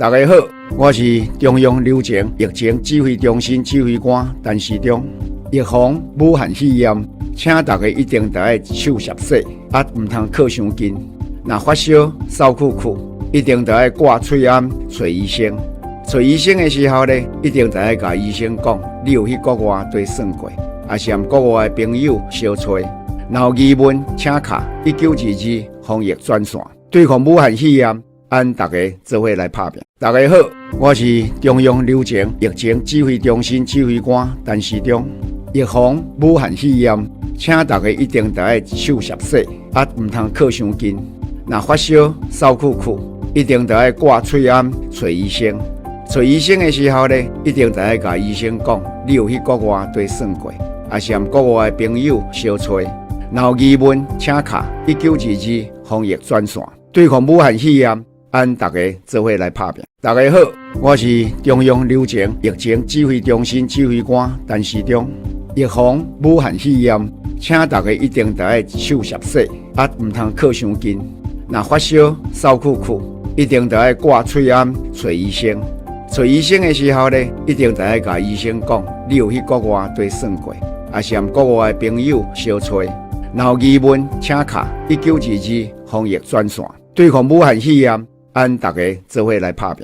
大家好，我是中央流行疫情指挥中心指挥官陈时中。预防武汉肺炎，请大家一定要手洗洗，唔通靠伤近。若发烧、扫酷酷，一定要挂喙安找医生。找医生的时候呢，一定要甲医生讲，你有去国外对算过，也是和国外的朋友相找。若有疑问，请卡1922防疫专线，对抗武汉肺炎。大家做伙来拍拼。大家好，我是中央流行疫情指挥中心指挥官陈时中。预防武汉肺炎，请大家一定要手洗洗，唔通靠伤近。若发烧、扫酷酷，一定要挂喙安找医生。找医生的时候呢，一定要甲医生讲，你有去国外对算过，也是和国外的朋友相找。若有疑问，请卡1922防疫专线，对抗武汉肺炎。大家做伙来拍拼。大家好，我是中央流行疫情指挥中心指挥官陈时中。预防武汉肺炎，请大家一定要手洗洗，唔通靠伤近。若发烧、扫酷酷，一定要挂喙安找医生。找医生的时候呢，一定要甲医生讲，你有去国外对算过，也是和国外的朋友相找。若有疑问，请卡1922防疫专线，对抗武汉肺炎。大家做伙来拍拼。